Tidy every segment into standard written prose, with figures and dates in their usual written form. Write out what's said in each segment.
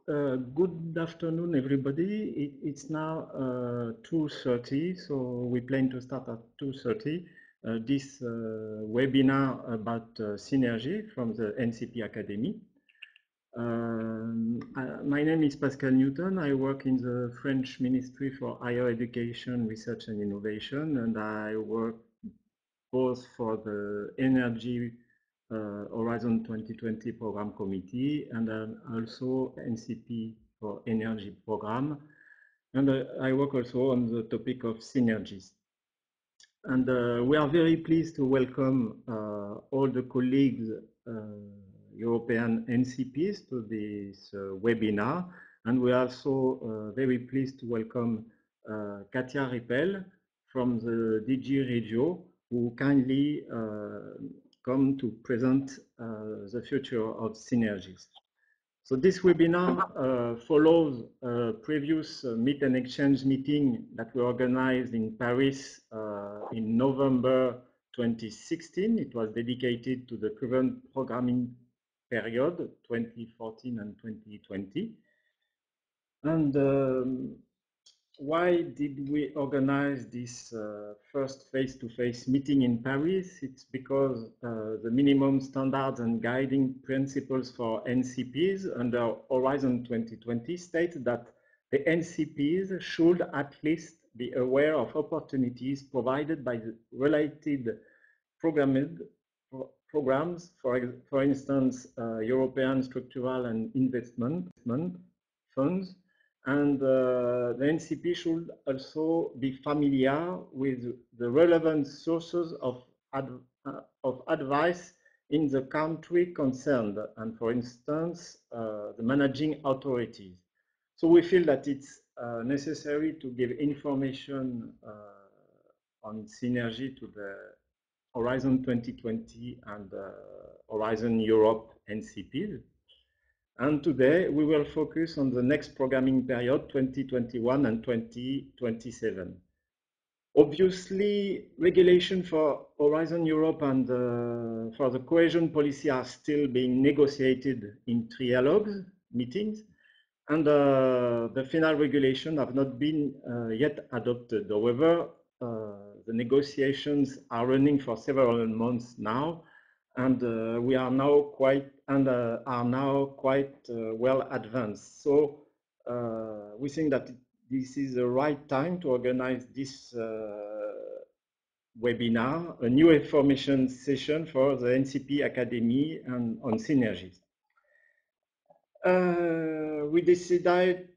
Good afternoon, everybody. It's now 2:30, so we plan to start at 2:30 this webinar about Synergy from the NCP Academy. My name is Pascal Newton. I work in the French Ministry for Higher Education, Research and Innovation, and I work both for the Energy Horizon 2020 Program Committee and also NCP for Energy Program. And I work also on the topic of synergies. And we are very pleased to welcome all the colleagues, European NCPs, to this webinar. And we are also very pleased to welcome Katja Reppel from the DG Regio, who kindly come to present the future of synergies. So this webinar follows a previous meet and exchange meeting that we organized in Paris in November 2016. It was dedicated to the current programming period, 2014 and 2020. And why did we organize this first face-to-face meeting in Paris? It's because the minimum standards and guiding principles for NCPs under Horizon 2020 state that the NCPs should at least be aware of opportunities provided by the related programs, for instance, European structural and investment funds. And the NCP should also be familiar with the relevant sources of advice in the country concerned, and for instance, the managing authorities. So we feel that it's necessary to give information on synergy to the Horizon 2020 and Horizon Europe NCPs. And today we will focus on the next programming period, 2021 and 2027. Obviously, regulation for Horizon Europe and for the cohesion policy are still being negotiated in trialogues meetings, and the final regulation have not been yet adopted. However, the negotiations are running for several months now, and we are now quite well advanced. So we think that this is the right time to organize this webinar, a new information session for the NCP Academy and on synergies. We decided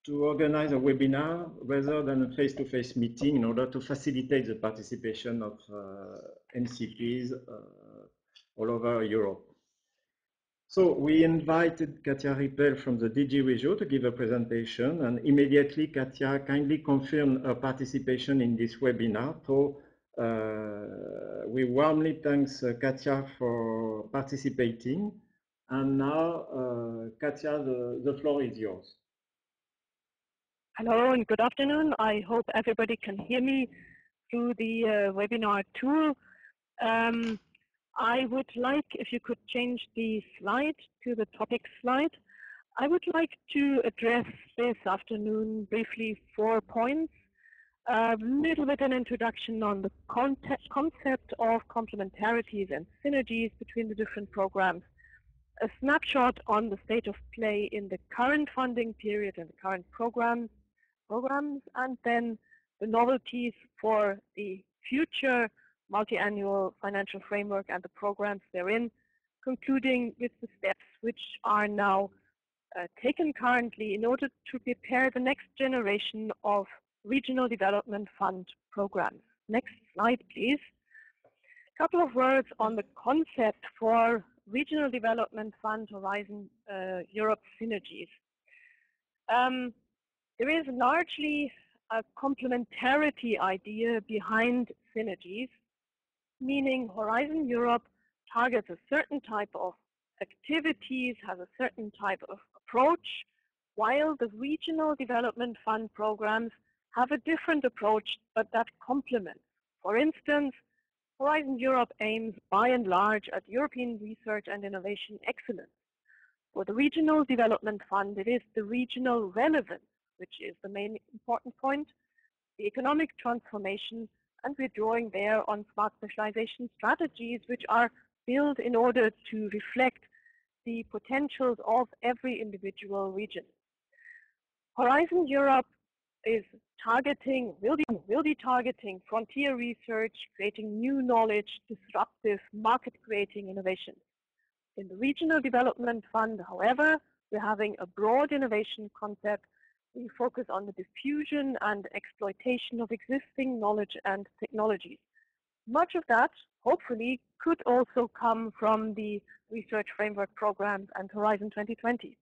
to organize a webinar rather than a face-to-face meeting in order to facilitate the participation of NCPs all over Europe. So we invited Katja Reppel from the DG Regio to give a presentation, and immediately Katja kindly confirmed her participation in this webinar. So we warmly thank Katja for participating. And now, Katja, the floor is yours. Hello and good afternoon. I hope everybody can hear me through the webinar tool. I would like, if you could change the slide to the topic slide. I would like to address this afternoon briefly 4 points. A little bit an introduction on the concept of complementarities and synergies between the different programs. A snapshot on the state of play in the current funding period and the current programs, and then the novelties for the future multi-annual financial framework and the programs therein, concluding with the steps which are now taken currently in order to prepare the next generation of regional development fund programs. Next slide, please. A couple of words on the concept for Regional Development Fund Horizon Europe Synergies. There is largely a complementarity idea behind synergies, meaning Horizon Europe targets a certain type of activities, has a certain type of approach, while the Regional Development Fund programs have a different approach, but that complements. For instance, Horizon Europe aims by and large at European research and innovation excellence, For the Regional Development Fund, it is the regional relevance, which is the main important point, the economic transformation, and we're drawing there on smart specialization strategies, which are built in order to reflect the potentials of every individual region. Horizon Europe is targeting, will be targeting frontier research, creating new knowledge, disruptive, market-creating innovations. In the Regional Development Fund, however, we're having a broad innovation concept. We focus on the diffusion and exploitation of existing knowledge and technologies. Much of that, hopefully, could also come from the research framework programs and Horizon 2020.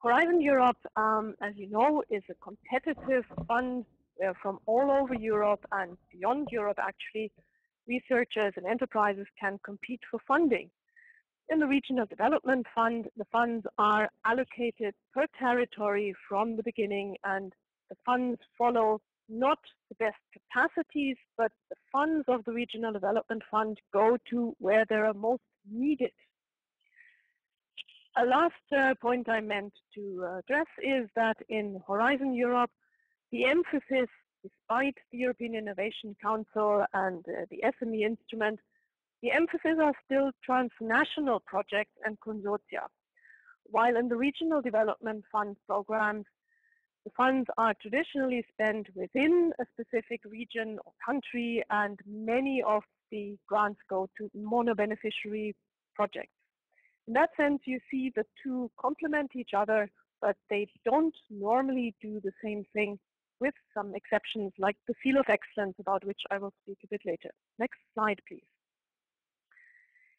Horizon Europe, as you know, is a competitive fund where from all over Europe and beyond Europe, actually, researchers and enterprises can compete for funding. In the Regional Development Fund, the funds are allocated per territory from the beginning, and the funds follow not the best capacities, but the funds of the Regional Development Fund go to where they are most needed. A last point I meant to address is that in Horizon Europe, the emphasis, despite the European Innovation Council and the SME instrument, the emphasis are still transnational projects and consortia. While in the Regional Development Fund programs, the funds are traditionally spent within a specific region or country, and many of the grants go to mono-beneficiary projects. In that sense, you see the two complement each other, but they don't normally do the same thing, with some exceptions like the Seal of Excellence, about which I will speak a bit later. Next slide, please.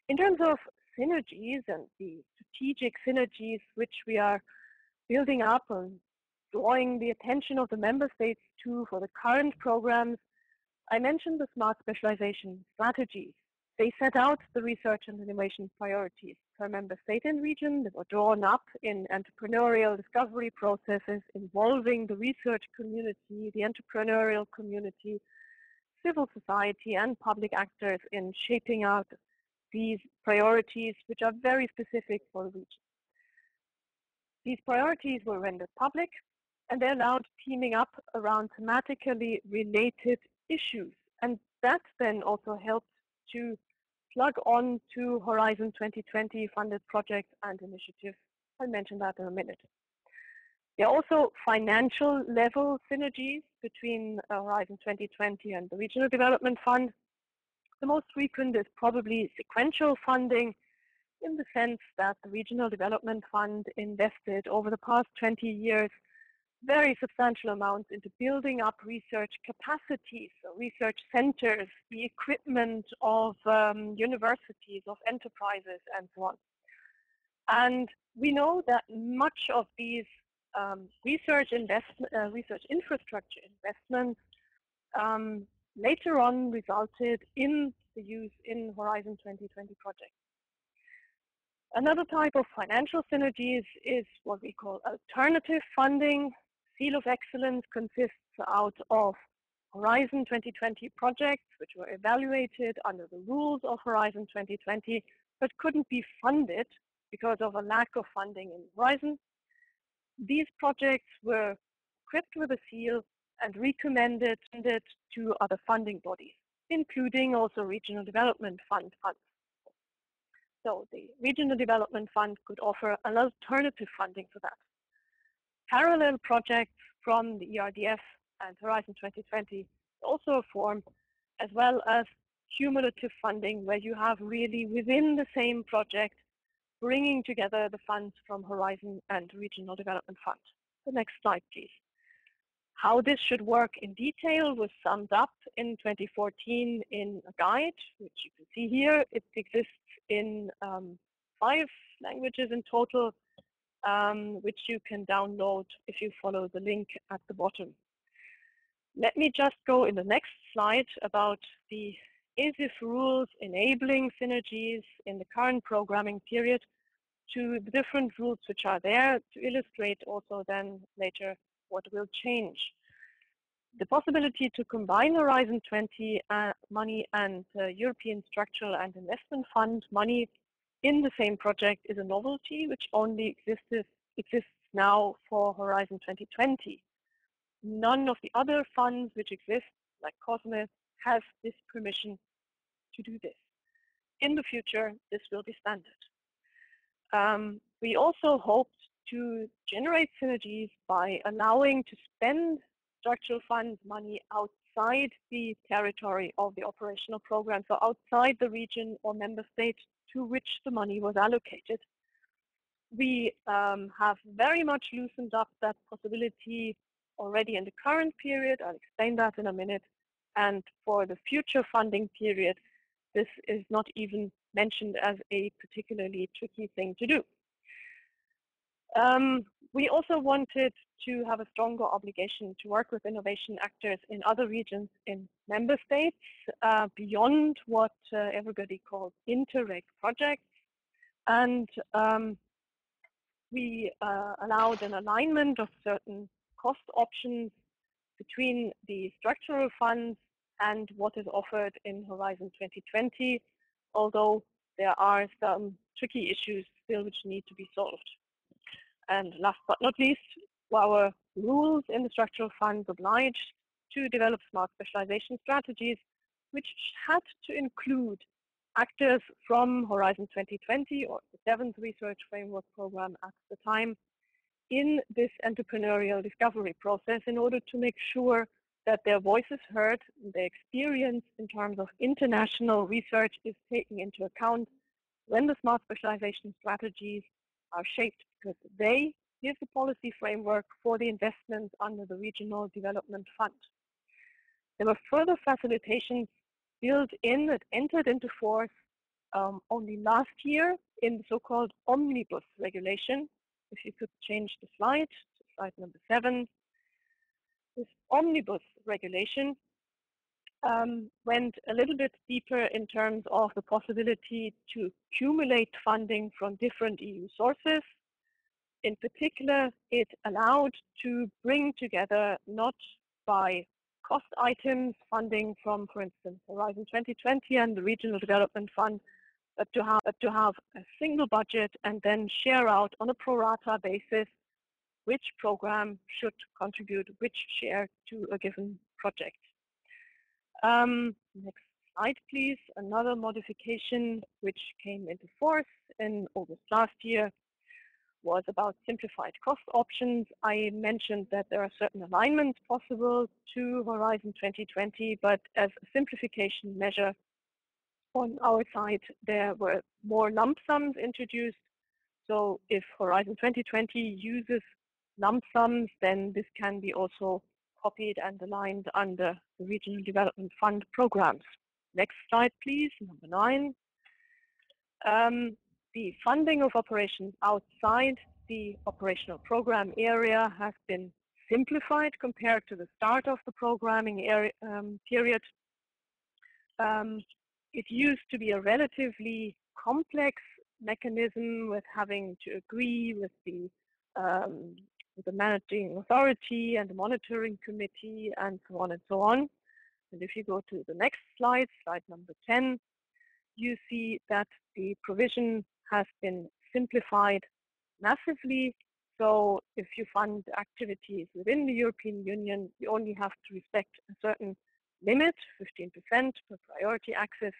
In terms of synergies and the strategic synergies which we are building up and drawing the attention of the member states to for the current programs, I mentioned the smart specialization strategies. They set out the research and innovation priorities per member state and region. They were drawn up in entrepreneurial discovery processes involving the research community, the entrepreneurial community, civil society, and public actors in shaping out these priorities, which are very specific for the region. These priorities were rendered public, and they allowed teaming up around thematically related issues. And that then also helped to plug on to Horizon 2020 funded projects and initiatives. I'll mention that in a minute. There are also financial level synergies between Horizon 2020 and the Regional Development Fund. The most frequent is probably sequential funding, in the sense that the Regional Development Fund invested over the past 20 years very substantial amounts into building up research capacities, so research centers, the equipment of universities, of enterprises, and so on. And we know that much of these research infrastructure investments later on resulted in the use in Horizon 2020 projects. Another type of financial synergies is what we call alternative funding. Seal of Excellence consists out of Horizon 2020 projects which were evaluated under the rules of Horizon 2020 but couldn't be funded because of a lack of funding in Horizon. These projects were equipped with a seal and recommended to other funding bodies, including also Regional Development Fund funds. So the Regional Development Fund could offer an alternative funding for that. Parallel projects from the ERDF and Horizon 2020 also a form, as well as cumulative funding, where you have really within the same project bringing together the funds from Horizon and Regional Development Fund. The next slide, please. How this should work in detail was summed up in 2014 in a guide, which you can see here. It exists in 5 languages in total, which you can download if you follow the link at the bottom. Let me just go in the next slide about the ESIF rules enabling synergies in the current programming period to the different rules which are there to illustrate also then later what will change. The possibility to combine Horizon 20 money and European Structural and Investment Fund money in the same project is a novelty which only exists now for Horizon 2020. None of the other funds which exist, like COSME, has this permission to do this. In the future, this will be standard. We also hoped to generate synergies by allowing to spend structural funds money outside the territory of the operational program, so outside the region or member state to which the money was allocated. We have very much loosened up that possibility already in the current period. I'll explain that in a minute. And for the future funding period, this is not even mentioned as a particularly tricky thing to do. We also wanted to have a stronger obligation to work with innovation actors in other regions in member states beyond what everybody calls Interreg projects. And we allowed an alignment of certain cost options between the structural funds and what is offered in Horizon 2020, although there are some tricky issues still which need to be solved. And last but not least, our rules in the structural funds obliged to develop smart specialization strategies, which had to include actors from Horizon 2020 or the 7th Research Framework Program at the time in this entrepreneurial discovery process in order to make sure that their voice is heard, their experience in terms of international research is taken into account when the smart specialization strategies are shaped, because they give the policy framework for the investments under the Regional Development Fund. There were further facilitations built in that entered into force only last year in the so-called omnibus regulation. If you could change the slide to slide number 7. This omnibus regulation went a little bit deeper in terms of the possibility to accumulate funding from different EU sources. In particular, it allowed to bring together, not by cost items, funding from, for instance, Horizon 2020 and the Regional Development Fund, but to have a single budget and then share out on a pro rata basis which program should contribute which share to a given project. Next slide, please. Another modification which came into force in August last year was about simplified cost options. I mentioned that there are certain alignments possible to Horizon 2020, but as a simplification measure on our side, there were more lump sums introduced. So if Horizon 2020 uses lump sums, then this can be also copied and aligned under the Regional Development Fund programs. Next slide, please, number 9. The funding of operations outside the operational program area has been simplified compared to the start of the programming period. It used to be a relatively complex mechanism with having to agree with the managing authority and the monitoring committee and so on and so on. And if you go to the next slide, slide number 10, you see that the provision has been simplified massively. So if you fund activities within the European Union, you only have to respect a certain limit, 15% per priority axis,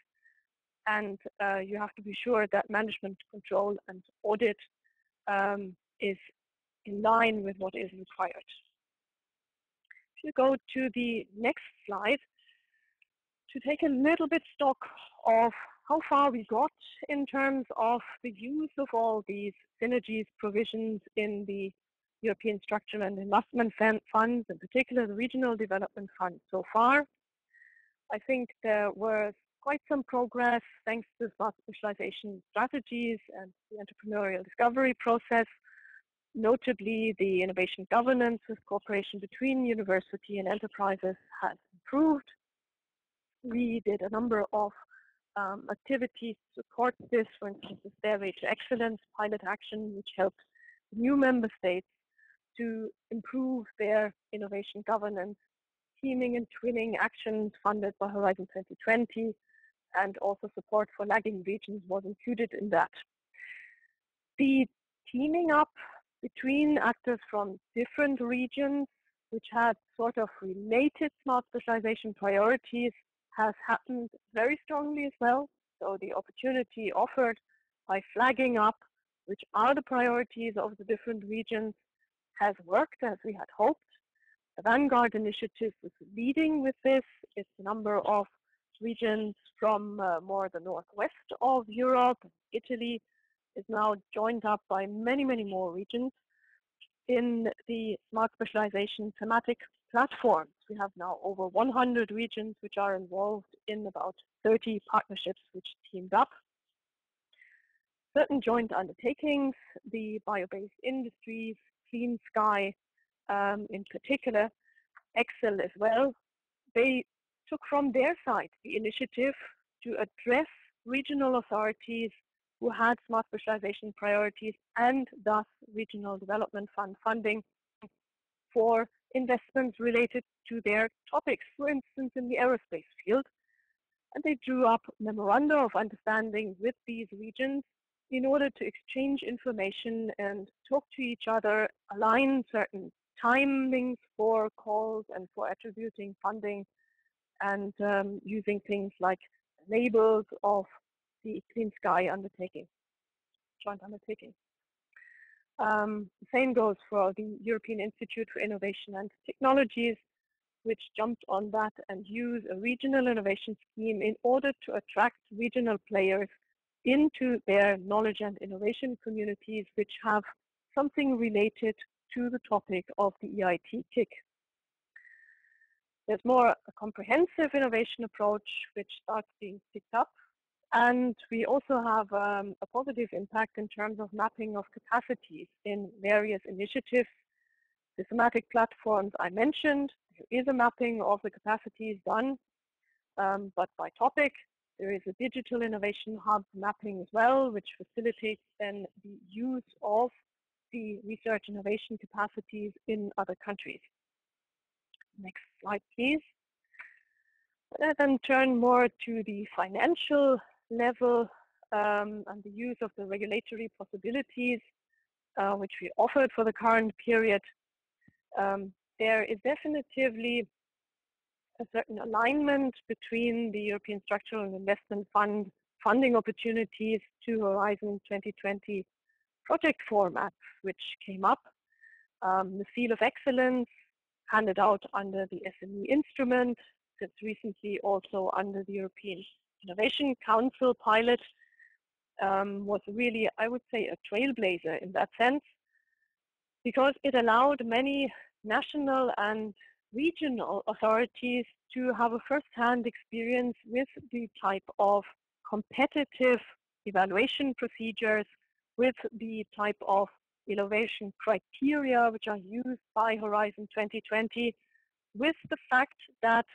and you have to be sure that management control and audit is in line with what is required. If you go to the next slide, to take a little bit stock of how far we got in terms of the use of all these synergies provisions in the European Structural and Investment Funds, in particular the Regional Development Fund so far. I think there was quite some progress thanks to smart specialization strategies and the entrepreneurial discovery process. Notably, the innovation governance with cooperation between university and enterprises has improved. We did a number of activities to support this, for instance, the Stairway to Excellence pilot action, which helps new member states to improve their innovation governance. Teaming and twinning actions funded by Horizon 2020 and also support for lagging regions was included in that. The teaming up between actors from different regions which had sort of related smart specialization priorities has happened very strongly as well. So the opportunity offered by flagging up which are the priorities of the different regions has worked as we had hoped. The Vanguard initiative was leading with this. It's a number of regions from more the northwest of Europe. Italy is now joined up by many, many more regions in the smart specialization thematic platforms. We have now over 100 regions which are involved in about 30 partnerships which teamed up. Certain joint undertakings, the bio-based industries, Clean Sky in particular, Excel as well, they took from their side the initiative to address regional authorities who had smart specialization priorities and thus regional development fund funding for investments related to their topics, for instance, in the aerospace field. And they drew up memoranda of understanding with these regions in order to exchange information and talk to each other, align certain timings for calls and for attributing funding, and using things like labels of the Clean Sky undertaking, joint undertaking. The same goes for the European Institute for Innovation and Technologies, which jumped on that and used a regional innovation scheme in order to attract regional players into their knowledge and innovation communities, which have something related to the topic of the EIT KIC. There's more a comprehensive innovation approach, which starts being picked up. And we also have a positive impact in terms of mapping of capacities in various initiatives. The thematic platforms I mentioned, there is a mapping of the capacities done, but by topic, there is a digital innovation hub mapping as well, which facilitates then the use of the research innovation capacities in other countries. Next slide, please. Let's then turn more to the financial level and the use of the regulatory possibilities which we offered for the current period. There is definitively a certain alignment between the European Structural and Investment Fund funding opportunities to Horizon 2020 project formats, which came up. The Seal of Excellence handed out under the SME instrument, since recently also under the European Innovation Council pilot, was really, I would say, a trailblazer in that sense, because it allowed many national and regional authorities to have a first-hand experience with the type of competitive evaluation procedures, with the type of evaluation criteria which are used by Horizon 2020, with the fact that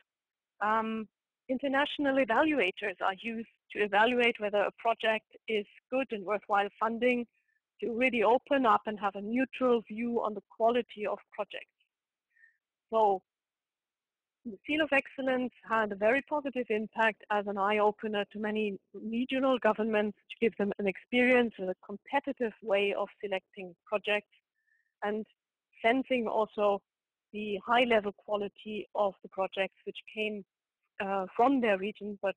international evaluators are used to evaluate whether a project is good and worthwhile funding, to really open up and have a neutral view on the quality of projects. So the Seal of Excellence had a very positive impact as an eye-opener to many regional governments to give them an experience with a competitive way of selecting projects and sensing also the high-level quality of the projects which came from their region but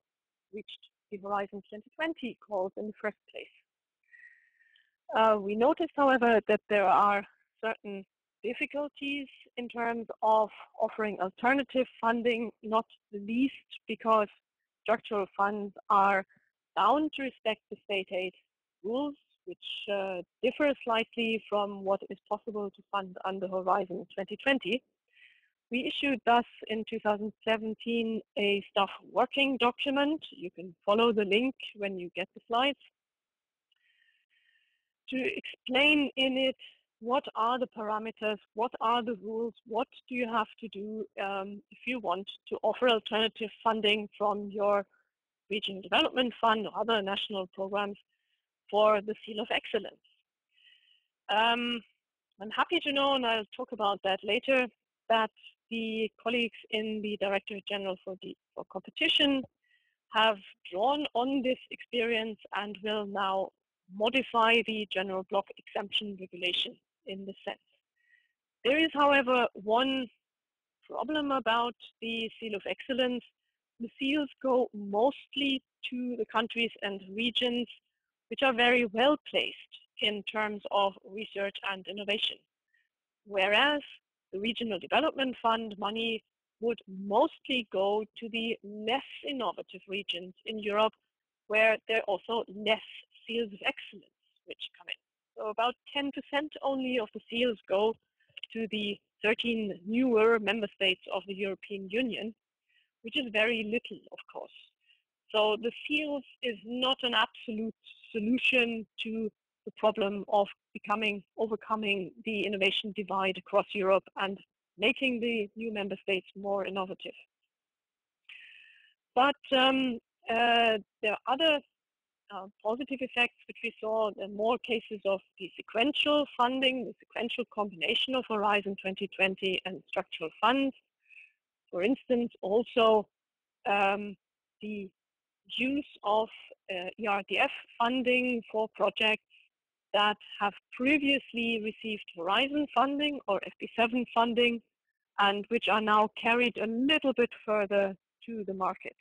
reached the Horizon 2020 calls in the first place. We noticed, however, that there are certain difficulties in terms of offering alternative funding, not the least because structural funds are bound to respect the state aid rules, which differ slightly from what is possible to fund under Horizon 2020. We issued thus in 2017 a staff working document. You can follow the link when you get the slides, to explain in it what are the parameters, what are the rules, what do you have to do if you want to offer alternative funding from your regional development fund or other national programs for the Seal of Excellence. I'm happy to know, and I'll talk about that later, that the colleagues in the Directorate-General for Competition have drawn on this experience and will now modify the general block exemption regulation in this sense. There is, however, one problem about the Seal of Excellence. The seals go mostly to the countries and regions which are very well placed in terms of research and innovation, whereas the Regional Development Fund money would mostly go to the less innovative regions in Europe, where there are also less seals of excellence which come in. So about 10% only of the seals go to the 13 newer member states of the European Union, which is very little, of course. So the seals is not an absolute solution to the problem of overcoming the innovation divide across Europe and making the new member states more innovative. But there are other positive effects which we saw in more cases of the sequential funding, the sequential combination of Horizon 2020 and structural funds. For instance, also the use of ERDF funding for projects that have previously received Horizon funding or FP7 funding and which are now carried a little bit further to the market.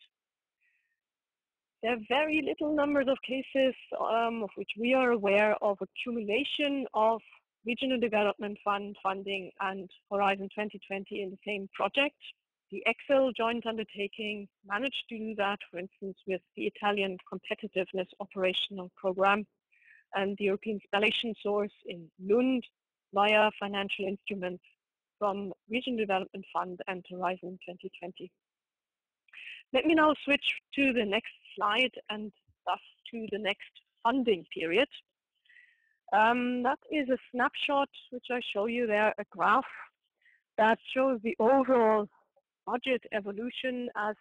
There are very little numbers of cases of which we are aware of accumulation of Regional Development Fund funding and Horizon 2020 in the same project. The Excel joint undertaking managed to do that, for instance, with the Italian Competitiveness Operational Program and the European Spallation Source in Lund via financial instruments from Regional Development Fund and Horizon 2020. Let me now switch to the next slide and thus to the next funding period. That is a snapshot which I show you there, a graph that shows the overall budget evolution as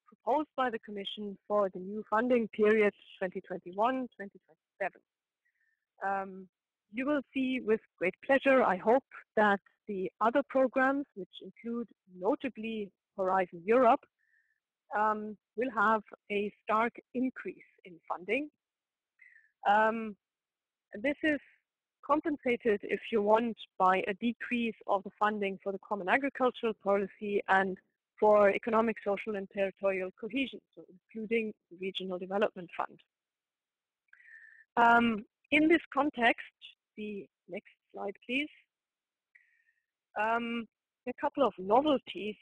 proposed by the Commission for the new funding period 2021-2027. You will see with great pleasure, I hope, that the other programs, which include notably Horizon Europe, will have a stark increase in funding. This is compensated, if you want, by a decrease of the funding for the Common Agricultural Policy and for economic, social, and territorial cohesion, so including the Regional Development Fund. In this context, the next slide, please. A couple of novelties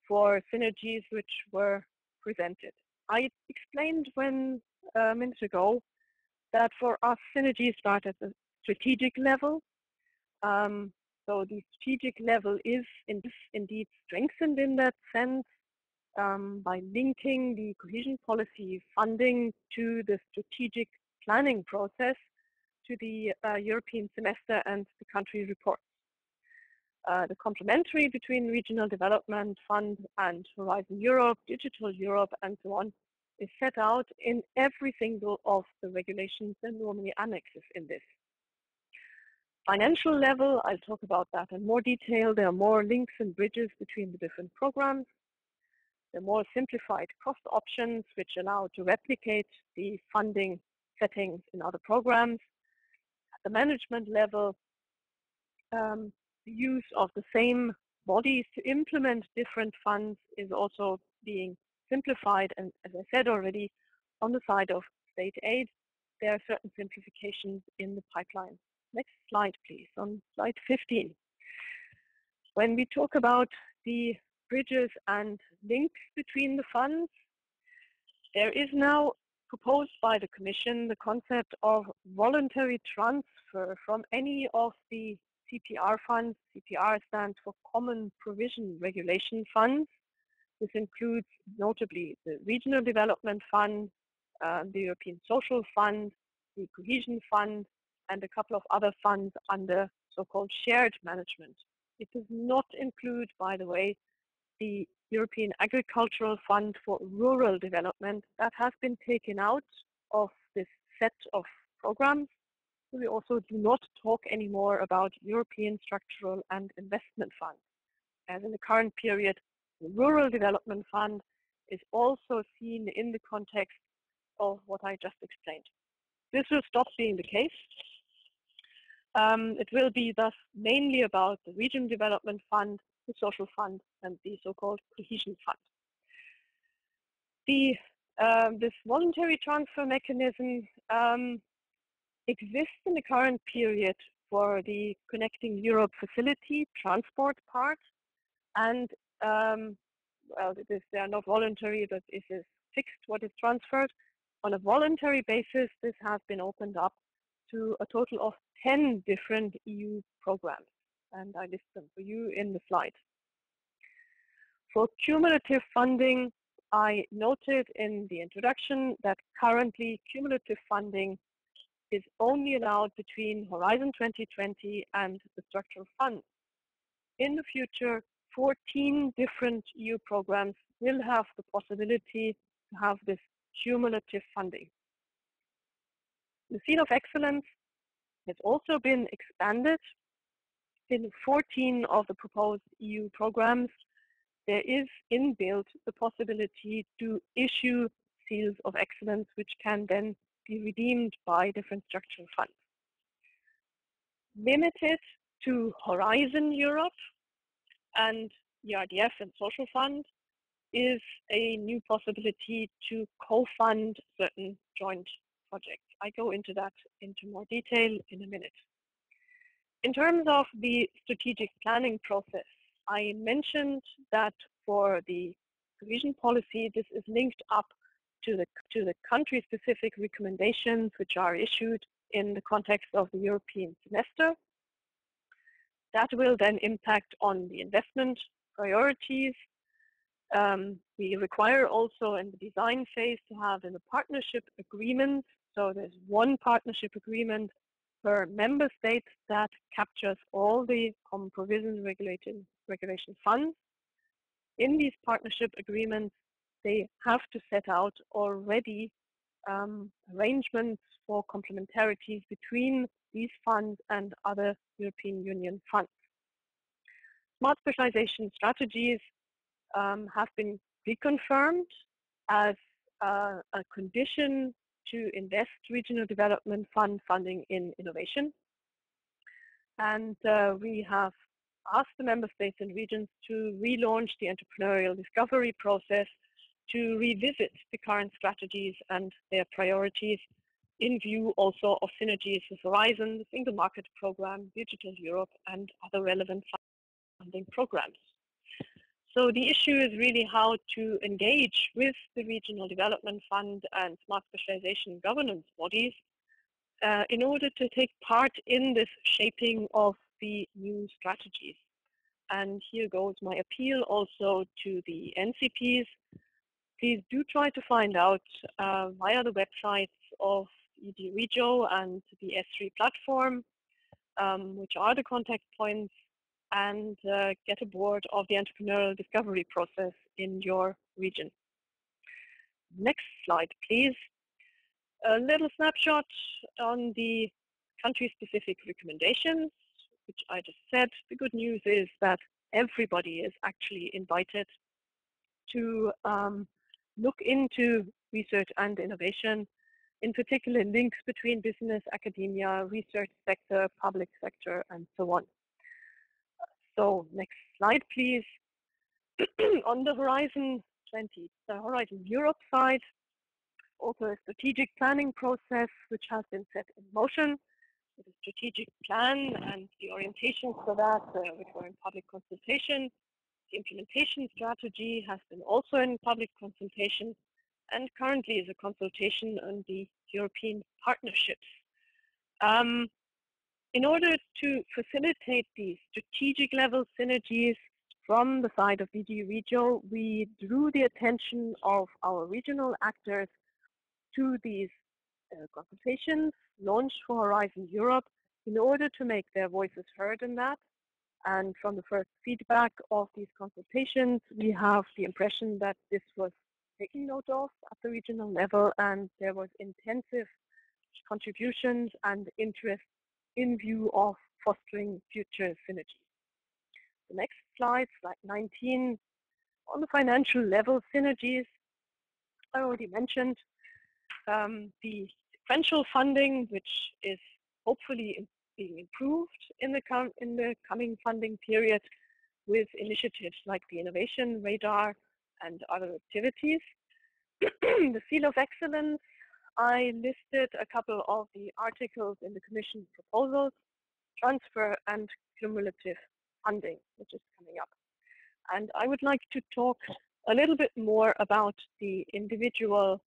for synergies which were presented. I explained a minute ago that for us, synergies start at the strategic level. So the strategic level is indeed strengthened in that sense by linking the cohesion policy funding to the strategic planning process, to the European semester and the country reports. The complementary between Regional Development Fund and Horizon Europe, Digital Europe, and so on, is set out in every single of the regulations and normally annexes in this. Financial level, I'll talk about that in more detail. There are more links and bridges between the different programs. There are more simplified cost options which allow to replicate the funding settings in other programs. At the management level, the use of the same bodies to implement different funds is also being simplified. And as I said already, on the side of state aid, there are certain simplifications in the pipeline. Next slide, please, on slide 15. When we talk about the bridges and links between the funds, there is now proposed by the Commission the concept of voluntary transfer from any of the CPR funds. CPR stands for Common Provision Regulation Funds. This includes notably the Regional Development Fund, the European Social Fund, the Cohesion Fund, and a couple of other funds under so-called shared management. It does not include, by the way, the European Agricultural Fund for Rural Development. That has been taken out of this set of programs. We also do not talk anymore about European Structural and Investment Funds. As in the current period, the Rural Development Fund is also seen in the context of what I just explained. this will stop being the case. It will be thus mainly about the Regional Development Fund, the Social Fund, and the so-called Cohesion Fund. This voluntary transfer mechanism exists in the current period for the Connecting Europe facility transport part, and well, they are not voluntary, but it is fixed what is transferred. On a voluntary basis, this has been opened up to a total of 10 different EU programs, and I list them for you in the slide. For cumulative funding, I noted in the introduction that currently cumulative funding is only allowed between Horizon 2020 and the structural funds. In the future, 14 different EU programs will have the possibility to have this cumulative funding. The Seal of Excellence has also been expanded. In 14 of the proposed EU programs, there is inbuilt the possibility to issue seals of excellence, which can then be redeemed by different structural funds. Limited to Horizon Europe and ERDF and Social Fund is a new possibility to co-fund certain joint projects. I go into that into more detail in a minute. In terms of the strategic planning process, I mentioned that for the cohesion policy, this is linked up to the country-specific recommendations which are issued in the context of the European semester. That will then impact on the investment priorities. We require also in the design phase to have in the partnership agreement. So there's one partnership agreement per member state that captures all the common provisions regulation funds. In these partnership agreements, they have to set out already arrangements for complementarities between these funds and other European Union funds. Smart specialization strategies have been reconfirmed as a condition to invest regional development fund funding in innovation. And we have asked the member states and regions to relaunch the entrepreneurial discovery process to revisit the current strategies and their priorities in view also of synergies with Horizon, the Single Market Program, Digital Europe, and other relevant funding programs. So the issue is really how to engage with the Regional Development Fund and Smart Specialization governance bodies in order to take part in this shaping of the new strategies. And here goes my appeal also to the NCPs. Please do try to find out via the websites of ED-REGIO and the S3 platform, which are the contact points, and get aboard of the entrepreneurial discovery process in your region. Next slide, please. A little snapshot on the country-specific recommendations, which I just said. The good news is that everybody is actually invited to look into research and innovation, in particular links between business, academia, research sector, public sector, and so on. So next slide, please. On the Horizon Europe side, also a strategic planning process which has been set in motion with a strategic plan and the orientations for that, which were in public consultation. The implementation strategy has been also in public consultation, and currently is a consultation on the European partnerships. In order to facilitate the strategic level synergies from the side of ED-REGIO, we drew the attention of our regional actors to these consultations launched for Horizon Europe in order to make their voices heard in that. And from the first feedback of these consultations, we have the impression that this was taken note of at the regional level, and there was intensive contributions and interest in view of fostering future synergies. The next slide, slide 19, on the financial level synergies, I already mentioned the sequential funding, which is hopefully being improved in the coming funding period with initiatives like the Innovation Radar and other activities. The Seal of Excellence, I listed a couple of the articles in the Commission proposals, transfer and cumulative funding, which is coming up. And I would like to talk a little bit more about the individual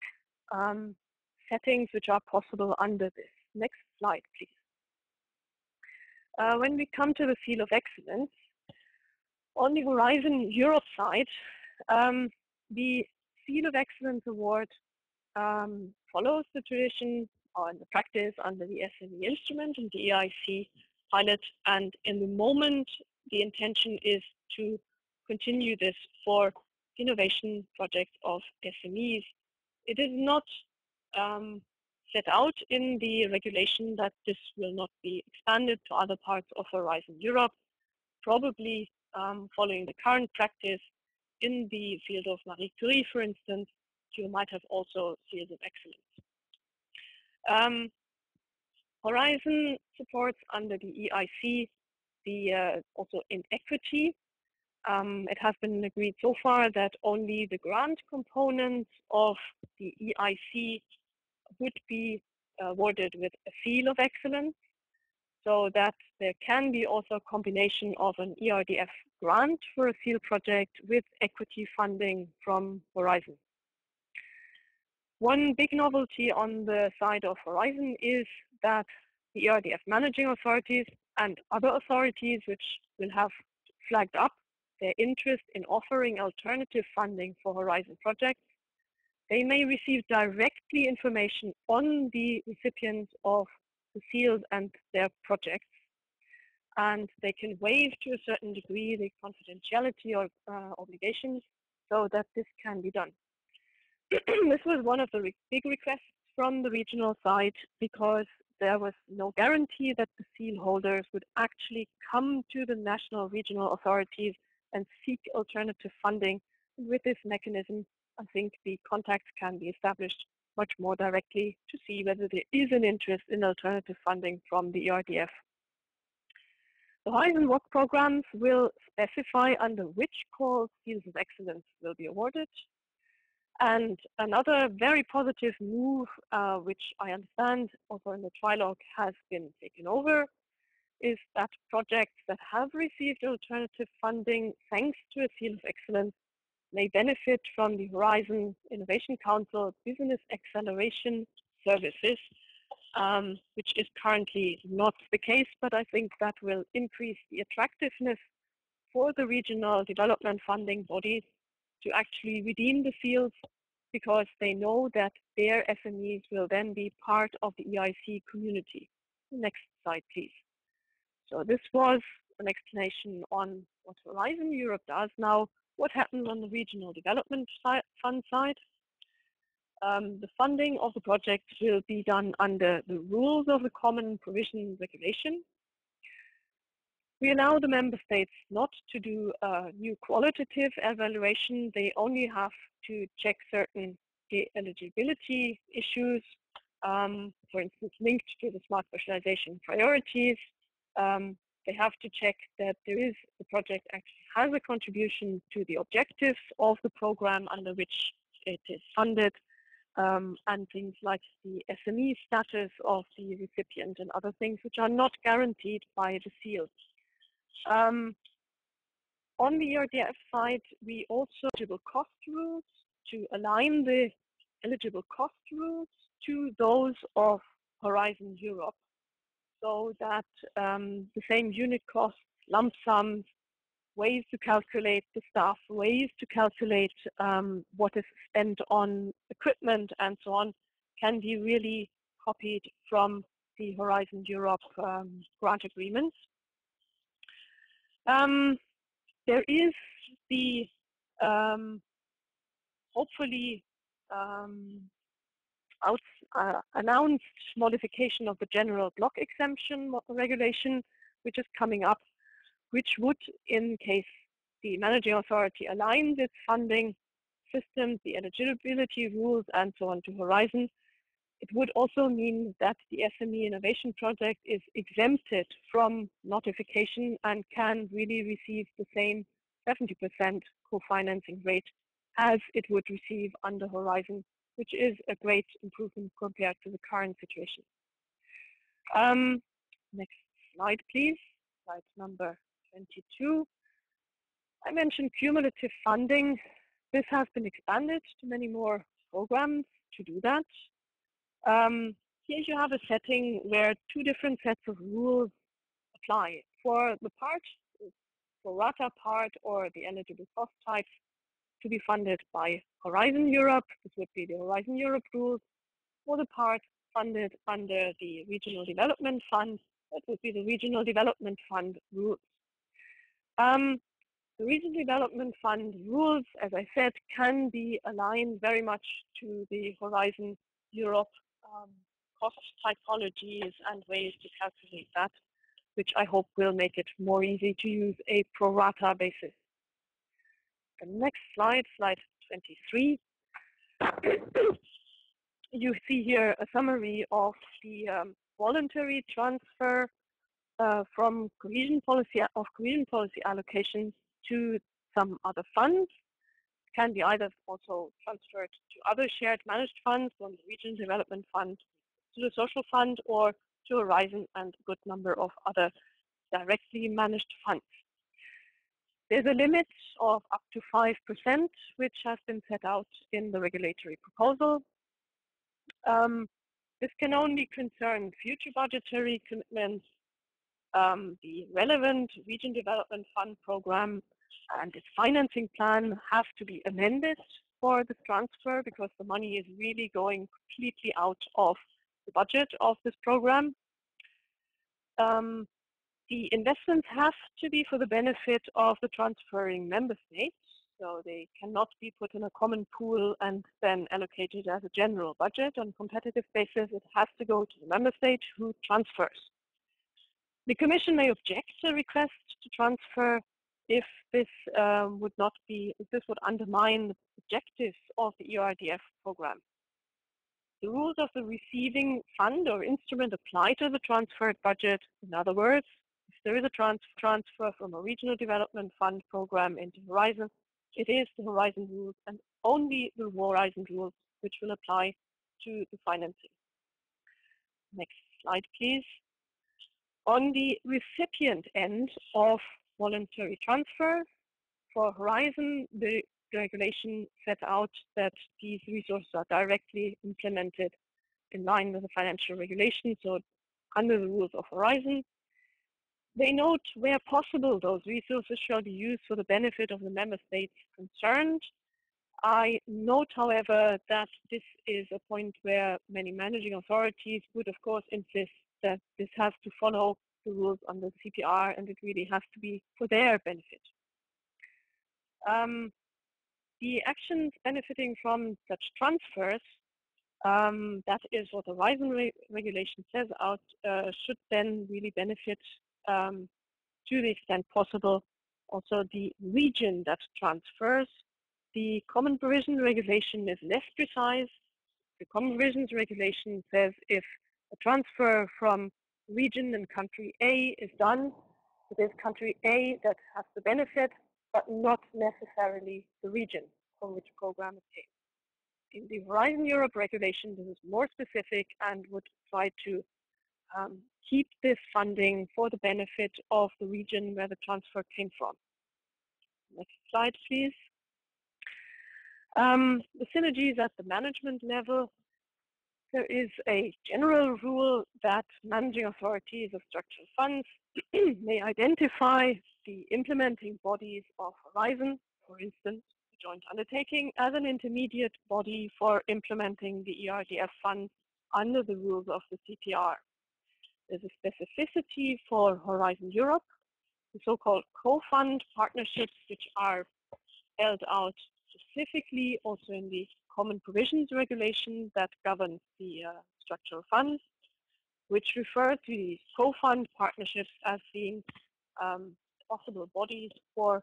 settings which are possible under this. Next slide, please. When we come to the Seal of Excellence, on the Horizon Europe side, the Seal of Excellence Award follows the tradition or the practice under the SME instrument and the EIC pilot, and in the moment the intention is to continue this for innovation projects of SMEs. It is not set out in the regulation that this will not be expanded to other parts of Horizon Europe, probably following the current practice in the field of Marie Curie, for instance. You might have also seals of excellence. Horizon supports under the EIC also in equity. It has been agreed so far that only the grant components of the EIC would be awarded with a seal of excellence, so that there can be also a combination of an ERDF grant for a seal project with equity funding from Horizon. One big novelty on the side of Horizon is that the ERDF managing authorities and other authorities which will have flagged up their interest in offering alternative funding for Horizon projects, they may receive directly information on the recipients of the seals and their projects, and they can waive to a certain degree the confidentiality or obligations so that this can be done. This was one of the big requests from the regional side, because there was no guarantee that the seal holders would actually come to the national regional authorities and seek alternative funding. With this mechanism, I think the contacts can be established much more directly to see whether there is an interest in alternative funding from the ERDF. The Horizon work programs will specify under which calls seals of excellence will be awarded. And another very positive move, which I understand also in the trilogue has been taken over, is that projects that have received alternative funding thanks to a seal of excellence may benefit from the Horizon Innovation Council Business Acceleration Services, which is currently not the case, but I think that will increase the attractiveness for the regional development funding bodies to actually redeem the seals, because they know that their SMEs will then be part of the EIC community. Next slide, please. So this was an explanation on what Horizon Europe does. Now, what happens on the regional development fund side? The funding of the project will be done under the rules of the Common Provision Regulation. We allow the member states not to do a new qualitative evaluation. They only have to check certain eligibility issues, for instance, linked to the smart specialization priorities. They have to check that the project actually has a contribution to the objectives of the program under which it is funded, and things like the SME status of the recipient and other things which are not guaranteed by the seal. On the ERDF side, we also eligible cost rules to align the eligible cost rules to those of Horizon Europe, so that the same unit costs, lump sums, ways to calculate the staff, ways to calculate what is spent on equipment and so on, can be really copied from the Horizon Europe grant agreements. There is the hopefully announced modification of the general block exemption regulation, which is coming up, which would, in case the managing authority aligns its funding systems, the eligibility rules, and so on to Horizon, It would also mean that the SME innovation project is exempted from notification and can really receive the same 70% co-financing rate as it would receive under Horizon, which is a great improvement compared to the current situation. Next slide, please. Slide number 22. I mentioned cumulative funding. This has been expanded to many more programs to do that. Here you have a setting where two different sets of rules apply. For the part, pro rata part, or the eligible cost types to be funded by Horizon Europe, this would be the Horizon Europe rules, or the part funded under the Regional Development Fund, that would be the Regional Development Fund rules. The Regional Development Fund rules, as I said, can be aligned very much to the Horizon Europe cost typologies and ways to calculate that, which I hope will make it more easy to use a pro rata basis. The next slide, slide 23. You see here a summary of the voluntary transfer from cohesion policy allocations to some other funds. It can be either also transferred to other shared managed funds, from the Regional Development Fund to the Social Fund, or to Horizon and a good number of other directly managed funds. There's a limit of up to 5%, which has been set out in the regulatory proposal. This can only concern future budgetary commitments. The relevant Region Development Fund program and its financing plan have to be amended for this transfer, because the money is really going completely out of the budget of this program. The investments have to be for the benefit of the transferring member states, so they cannot be put in a common pool and then allocated as a general budget on a competitive basis. It has to go to the member state who transfers. The Commission may object to a request to transfer if this would undermine the objectives of the ERDF program. The rules of the receiving fund or instrument apply to the transferred budget. In other words, if there is a transfer from a Regional Development Fund program into Horizon, it is the Horizon rules and only the Horizon rules which will apply to the financing. Next slide, please. On the recipient end of voluntary transfer, for Horizon, the regulation set out that these resources are directly implemented in line with the financial regulation, so under the rules of Horizon. They note where possible those resources shall be used for the benefit of the member states concerned. I note, however, that this is a point where many managing authorities would, of course, insist that this has to follow the rules under the CPR, and it really has to be for their benefit. The actions benefiting from such transfers, that is what the Horizon regulation says out, should then really benefit, to the extent possible, also the region that transfers. The Common Provision Regulation is less precise. The Common Provisions Regulation says if a transfer from region and country A is done, it is country A that has the benefit, but not necessarily the region from which program it came. In the Horizon Europe regulation, this is more specific and would try to keep this funding for the benefit of the region where the transfer came from. Next slide, please. The synergies at the management level. There is a general rule that managing authorities of structural funds may identify the implementing bodies of Horizon, for instance, the joint undertaking, as an intermediate body for implementing the ERDF funds under the rules of the CPR. There's a specificity for Horizon Europe, the so-called co-fund partnerships, which are spelled out specifically also in the Common Provisions Regulation that governs the structural funds, which refer to these co-fund partnerships as being possible bodies for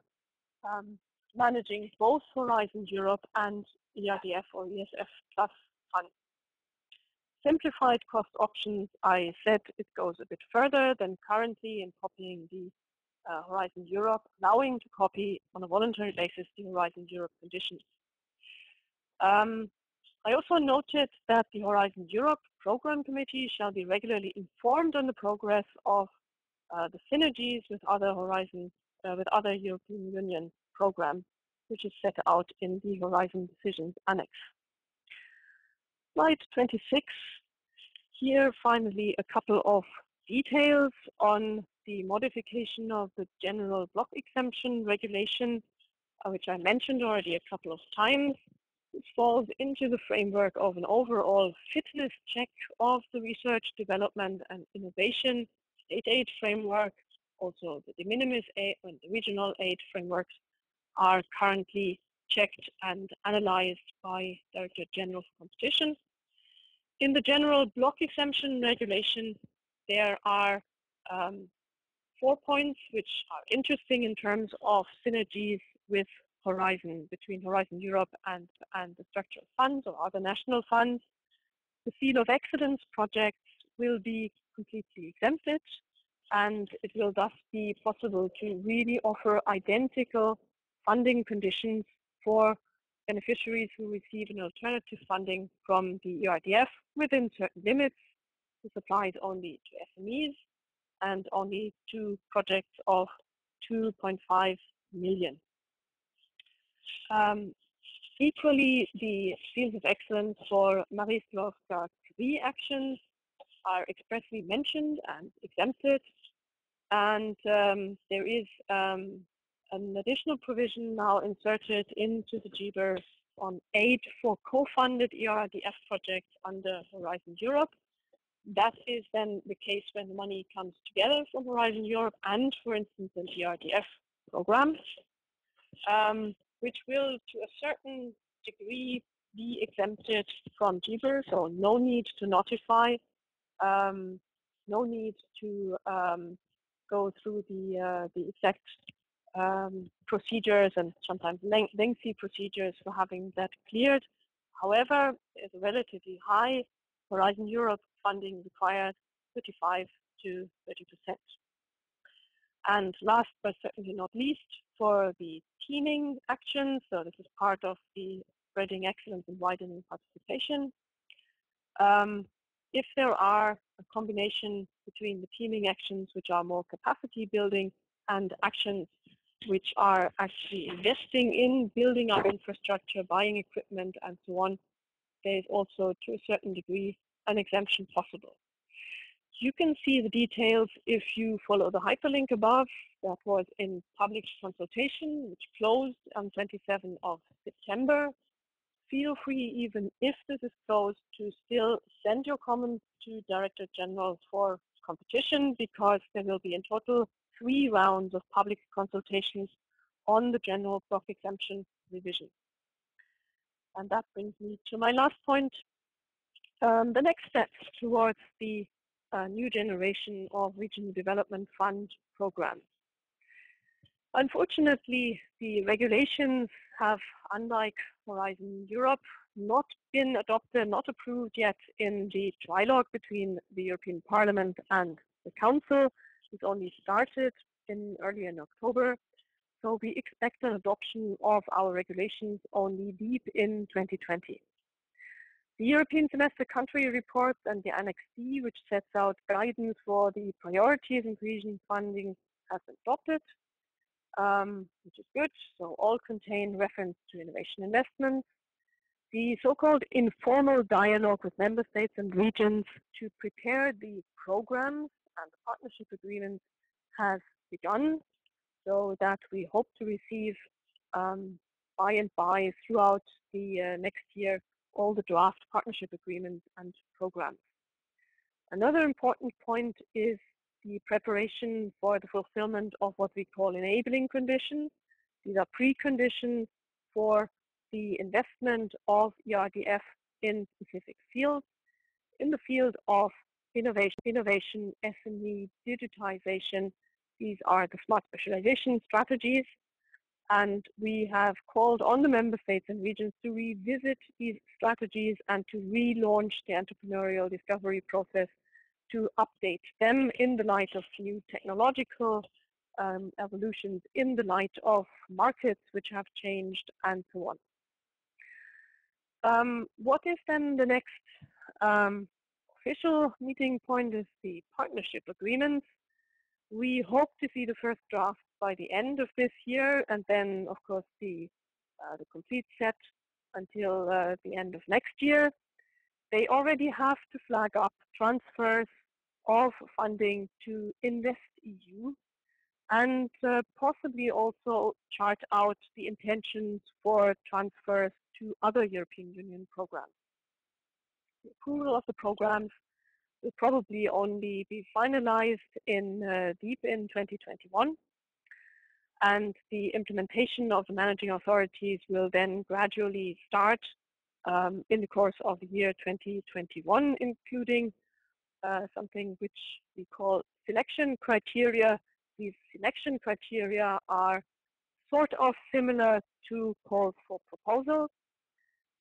managing both Horizon Europe and ERDF or ESF Plus funds. simplified cost options, I said it goes a bit further than currently in copying the Horizon Europe, allowing to copy on a voluntary basis the Horizon Europe conditions. I also noted that the Horizon Europe Program Committee shall be regularly informed on the progress of the synergies with other European Union programs, which is set out in the Horizon Decisions Annex. Slide 26. Here, finally, a couple of details on the modification of the general block exemption regulation, which I mentioned already a couple of times. This falls into the framework of an overall fitness check of the research, development, and innovation state aid framework. Also, the de minimis aid and the regional aid frameworks are currently checked and analyzed by Directorate-General for Competition. In the general block exemption regulation, there are 4 points which are interesting in terms of synergies with Horizon, between Horizon Europe and the structural funds or other national funds. The Seal of Excellence projects will be completely exempted, and it will thus be possible to really offer identical funding conditions for beneficiaries who receive an alternative funding from the ERDF within certain limits. This applies only to SMEs and only to projects of 2.5 million. Equally, the Seals of Excellence for Marie Skłodowska Curie actions are expressly mentioned and exempted. And there is an additional provision now inserted into the GBER on aid for co-funded ERDF projects under Horizon Europe. That is then the case when the money comes together from Horizon Europe and, for instance, an ERDF program, which will, to a certain degree, be exempted from GBER, so no need to notify, no need to go through the exact procedures and sometimes lengthy procedures for having that cleared. However, there's a relatively high Horizon Europe funding required, 35 to 30%. And last but certainly not least, for the teaming actions, so this is part of the spreading excellence and widening participation. If there are a combination between the teaming actions, which are more capacity building, and actions which are actually investing in building up infrastructure, buying equipment, and so on, there is also, to a certain degree, an exemption possible. You can see the details if you follow the hyperlink above. That was in public consultation, which closed on 27th of September. Feel free, even if this is closed, to still send your comments to Directorate-General for Competition, because there will be in total 3 rounds of public consultations on the general block exemption revision. And that brings me to my last point, the next steps towards the new generation of Regional Development Fund programs. Unfortunately, the regulations have, unlike Horizon Europe, not been adopted, not approved yet in the trilogue between the European Parliament and the Council. It only started early in October. So we expect an adoption of our regulations only deep in 2020. The European Semester Country Reports and the Annex C, which sets out guidance for the priorities in cohesion funding, has been adopted, which is good. So all contain reference to innovation investments. The so-called informal dialogue with member states and regions to prepare the programs and the partnership agreements has begun, so that we hope to receive by and by throughout the next year all the draft partnership agreements and programs. Another important point is the preparation for the fulfillment of what we call enabling conditions. These are preconditions for the investment of ERDF in specific fields. In the field of innovation, SME, digitization, these are the smart specialization strategies. And we have called on the member states and regions to revisit these strategies and to relaunch the entrepreneurial discovery process, to update them in the light of new technological evolutions, in the light of markets which have changed, and so on. What is then the next official meeting point is the partnership agreements. We hope to see the first draft by the end of this year, and then, of course, the complete set until the end of next year. They already have to flag up transfers of funding to InvestEU, and possibly also chart out the intentions for transfers to other European Union programs. The approval of the programs will probably only be finalized in deep in 2021, and the implementation of the managing authorities will then gradually start in the course of the year 2021, including something which we call selection criteria. These selection criteria are sort of similar to calls for proposals,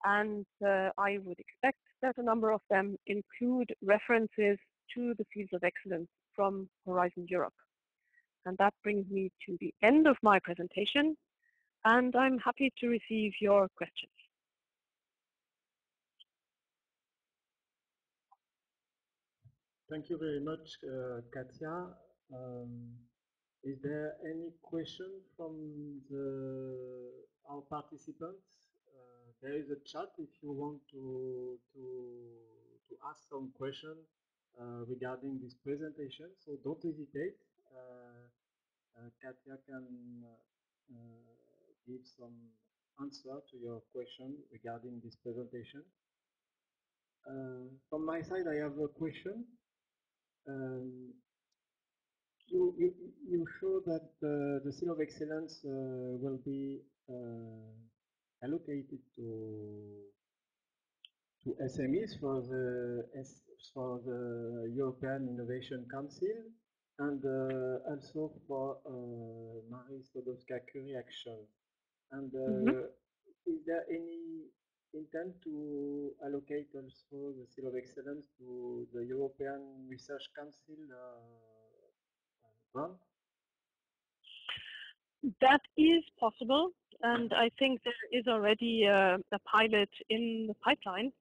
and I would expect that a number of them include references to the fields of excellence from Horizon Europe. And that brings me to the end of my presentation, and I'm happy to receive your questions. Thank you very much, Katja. Is there any question from our participants? There is a chat if you want to ask some question regarding this presentation, so don't hesitate. Katja can give some answer to your question regarding this presentation. From my side, I have a question. You show that the Seal of Excellence will be allocated to SMEs for the European Innovation Council, and also for Marie Skłodowska-Curie Action. And is there any intent to allocate also the Seal of Excellence to the European Research Council grant? That is possible, and I think there is already a pilot in the pipeline.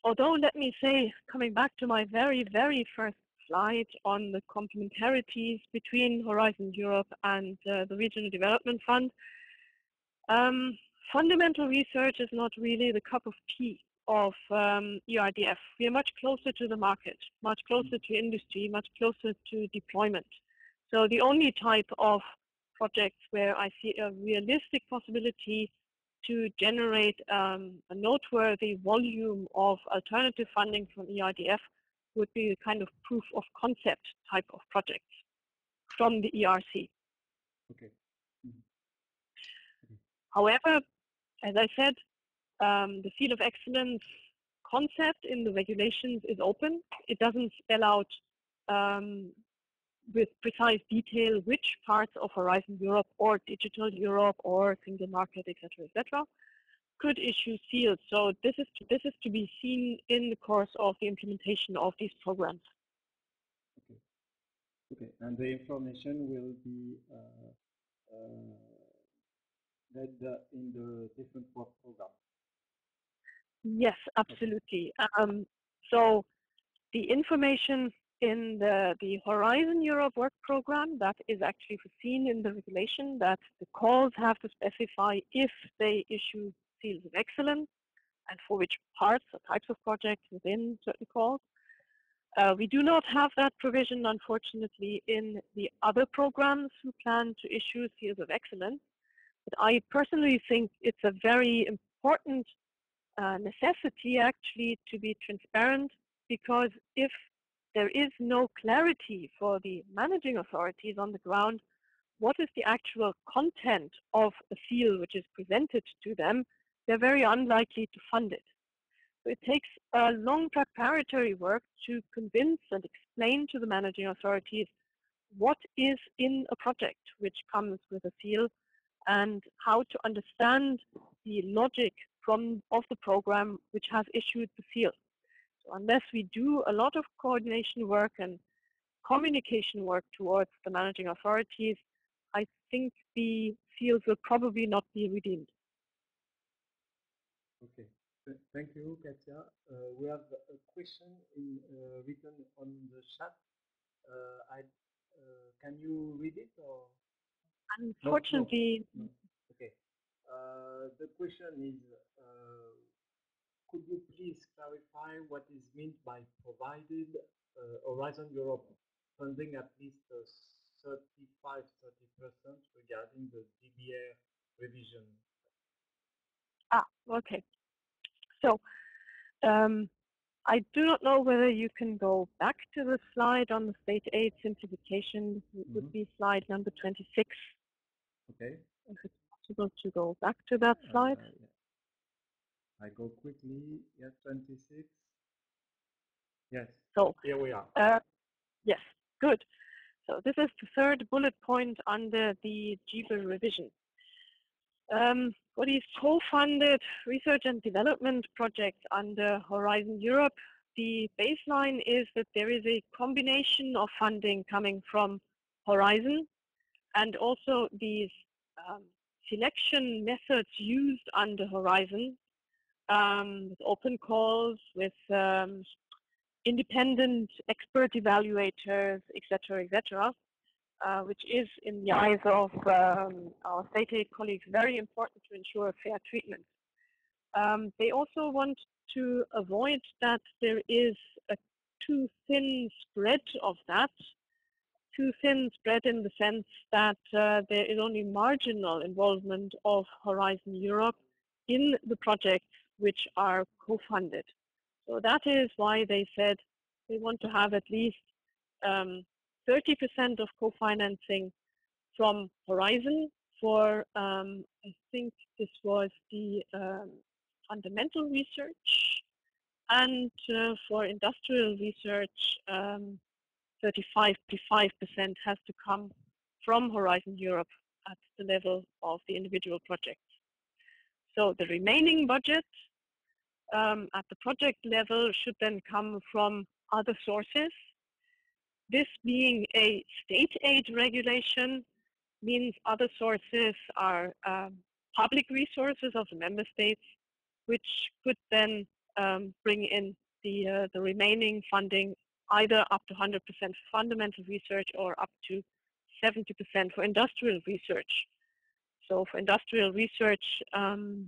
Although, let me say, coming back to my very, very first slide on the complementarities between Horizon Europe and the Regional Development Fund, fundamental research is not really the cup of tea of ERDF. We are much closer to the market, much closer to industry, much closer to deployment. So the only type of projects where I see a realistic possibility to generate a noteworthy volume of alternative funding from ERDF would be a kind of proof of concept type of projects from the ERC. Okay. However, as I said, the Seal of Excellence concept in the regulations is open. It doesn't spell out with precise detail which parts of Horizon Europe or Digital Europe or Single Market, etc., could issue seals. So this is to be seen in the course of the implementation of these programs. Okay. Okay, and the information will be read in the different work programs. Yes, absolutely. So the information in the Horizon Europe work program, that is actually foreseen in the regulation that the calls have to specify if they issue seals of excellence and for which parts or types of projects within certain calls. We do not have that provision, unfortunately, in the other programs who plan to issue seals of excellence. But I personally think it's a very important necessity, actually, to be transparent, because if there is no clarity for the managing authorities on the ground, what is the actual content of a seal which is presented to them, they're very unlikely to fund it. So it takes a long preparatory work to convince and explain to the managing authorities what is in a project which comes with a seal, and how to understand the logic of the program which has issued the seal. So unless we do a lot of coordination work and communication work towards the managing authorities, I think the seals will probably not be redeemed. Okay, thank you, Katja. We have a question written on the chat. Can you read it or? Unfortunately. No. Okay. The question is, could you please clarify what is meant by provided Horizon Europe funding at least 35-30% regarding the GBR revision? Okay. So I do not know whether you can go back to the slide on the state aid simplification. It would be slide number 26. Okay. If it's possible to go back to that slide. Yeah. I go quickly. Yes, 26. Yes. So here we are. Yes, good. So this is the third bullet point under the GBR revision. For these co-funded research and development projects under Horizon Europe, the baseline is that there is a combination of funding coming from Horizon and also these selection methods used under Horizon, with open calls, with independent expert evaluators, etc., which is, in the eyes of our state aid colleagues, very important to ensure fair treatment. They also want to avoid that there is a too thin spread of that, too thin spread in the sense that there is only marginal involvement of Horizon Europe in the projects which are co-funded. So that is why they said they want to have at least 30% of co-financing from Horizon for, I think this was the fundamental research, and for industrial research, 35% has to come from Horizon Europe at the level of the individual projects. So the remaining budget at the project level should then come from other sources. This being a state aid regulation means other sources are public resources of the member states, which could then bring in the remaining funding, either up to 100% for fundamental research or up to 70% for industrial research. So for industrial research,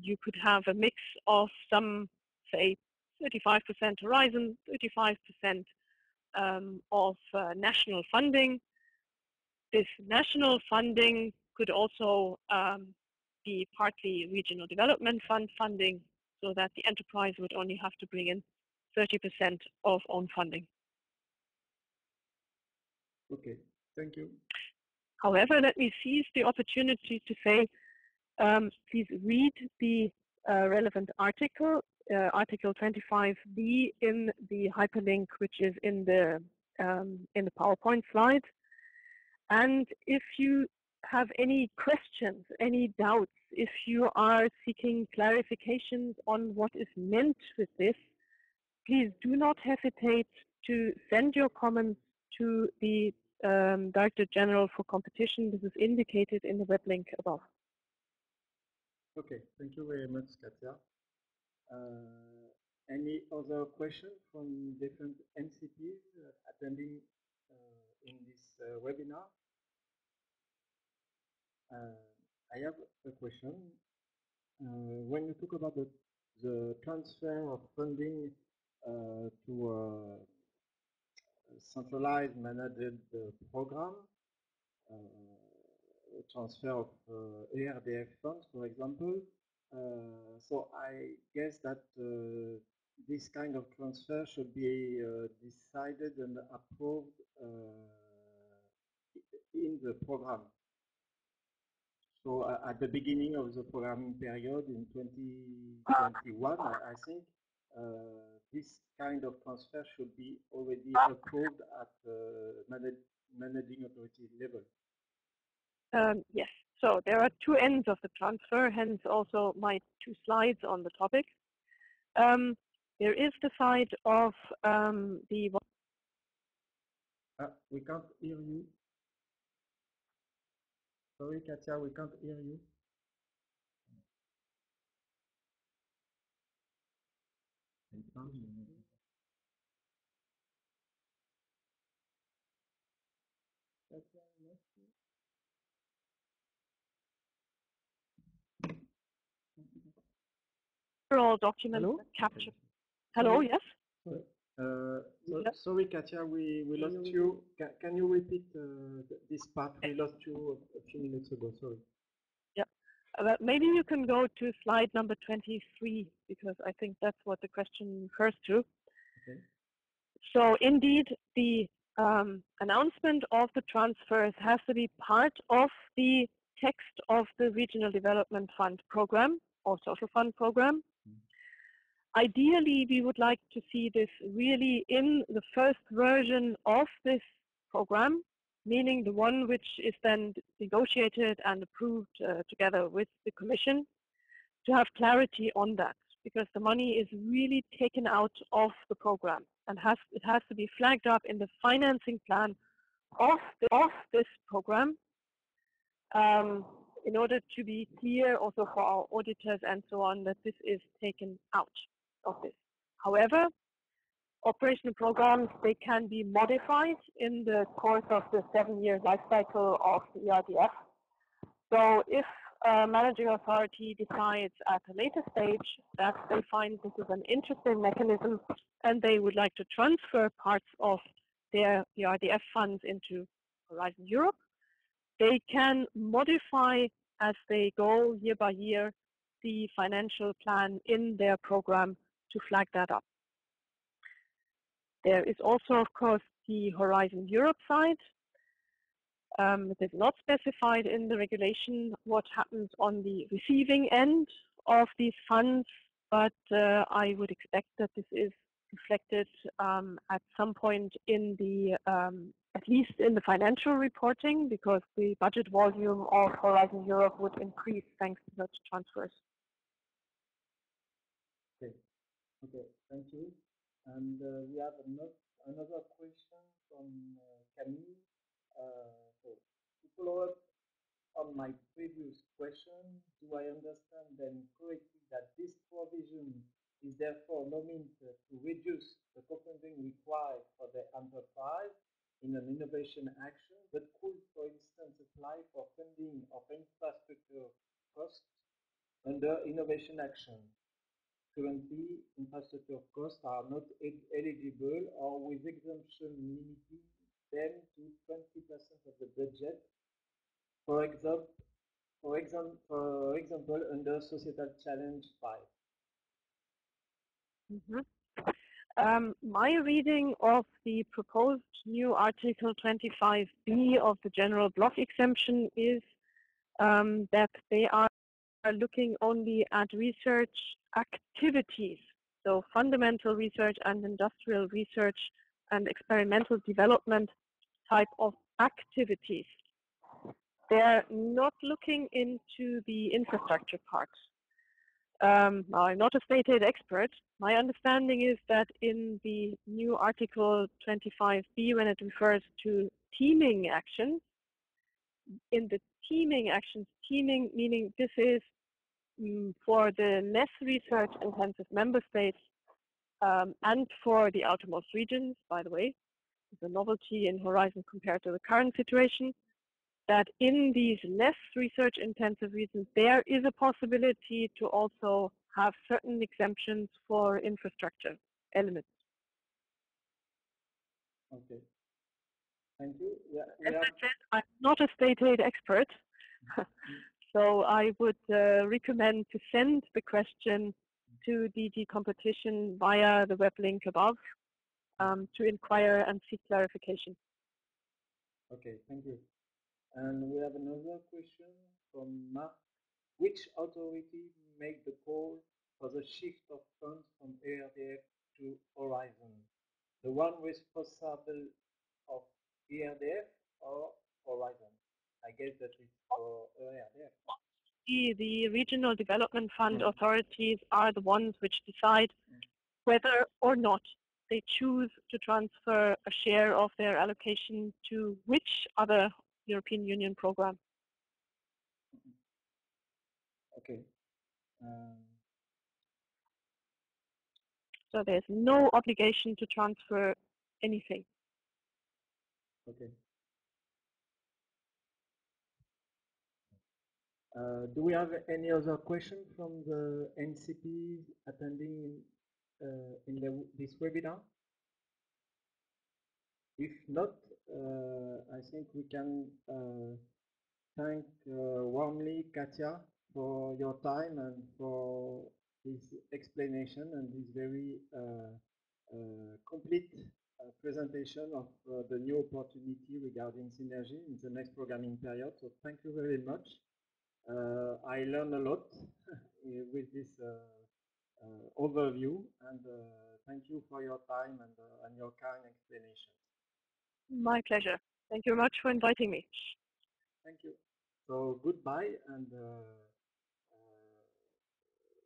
you could have a mix of some, say, 35% Horizon, 35% of national funding. This national funding could also be partly regional development fund funding, so that the enterprise would only have to bring in 30% of own funding. Okay, thank you. However, let me seize the opportunity to say, please read the relevant article, Article 25b in the hyperlink, which is in the PowerPoint slide. And if you have any questions, any doubts, if you are seeking clarifications on what is meant with this, please do not hesitate to send your comments to the Directorate-General for Competition. This is indicated in the web link above. Okay, thank you very much, Katja. Any other questions from different NCPs attending in this webinar? I have a question. When you talk about the transfer of funding to a centralized managed program, transfer of ERDF funds, for example, so I guess that this kind of transfer should be decided and approved in the program. So at the beginning of the programming period in 2021, I think this kind of transfer should be already approved at managing authority level. Yes. So there are two ends of the transfer, hence also my two slides on the topic. There is the side of the... We can't hear you. Sorry, Katja, we can't hear you. overall document that captures... Hello, yes? Sorry, Katja, we lost you. Can you repeat this part? We lost you a few minutes ago, sorry. Yeah, maybe you can go to slide number 23, because I think that's what the question refers to. Okay. So indeed, the announcement of the transfers has to be part of the text of the Regional Development Fund program or Social Fund program. Ideally, we would like to see this really in the first version of this program, meaning the one which is then negotiated and approved together with the Commission, to have clarity on that, because the money is really taken out of the program and it has to be flagged up in the financing plan of this program in order to be clear also for our auditors and so on that this is taken out of this. However, operational programs, they can be modified in the course of the 7-year life cycle of the ERDF. So if a managing authority decides at a later stage that they find this is an interesting mechanism and they would like to transfer parts of their ERDF funds into Horizon Europe, they can modify as they go year by year the financial plan in their program to flag that up. There is also, of course, the Horizon Europe side. It is not specified in the regulation what happens on the receiving end of these funds, but I would expect that this is reflected at some point in the, at least in the financial reporting, because the budget volume of Horizon Europe would increase thanks to such transfers. Okay, thank you. And we have another question from Camille. So to follow up on my previous question, do I understand then correctly that this provision is therefore no means to reduce the co-funding required for the enterprise in an innovation action, but could, for instance, apply for funding of infrastructure costs under innovation action? Currently, infrastructure costs are not eligible or with exemption limiting them to 20% of the budget. For example, under Societal Challenge 5. My reading of the proposed new Article 25B of the General Block Exemption is that they are looking only at research activities, so fundamental research and industrial research and experimental development type of activities. They're not looking into the infrastructure part. I'm not a state aid expert. My understanding is that in the new Article 25B, when it refers to teaming actions, in the teaming actions, teaming meaning this is for the less research intensive member states and for the outermost regions, by the way, the novelty in Horizon compared to the current situation, that in these less research intensive regions, there is a possibility to also have certain exemptions for infrastructure elements. Okay. Thank you. Yeah, as I said, I'm not a state aid expert, so I would recommend to send the question to DG Competition via the web link above to inquire and seek clarification. Okay, thank you. And we have another question from Mark. Which authority made the call for the shift of funds from ERDF to Horizon? The one responsible of ERDF or Horizon? I guess that is for ERDF. The Regional Development Fund authorities are the ones which decide whether or not they choose to transfer a share of their allocation to which other European Union program. Okay. So there's no obligation to transfer anything. Okay. Do we have any other question from the NCP attending this webinar? If not, I think we can thank warmly Katja for your time and for this explanation and this very complete presentation of the new opportunity regarding synergy in the next programming period. So thank you very much. I learned a lot with this overview, and thank you for your time and your kind explanation. My pleasure. Thank you very much for inviting me. Thank you. So goodbye, and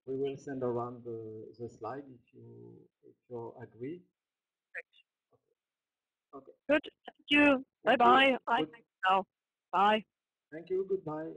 we will send around the slide if you agree. Okay. Good. Thank you. Bye bye. I think so. Bye. Thank you. Goodbye.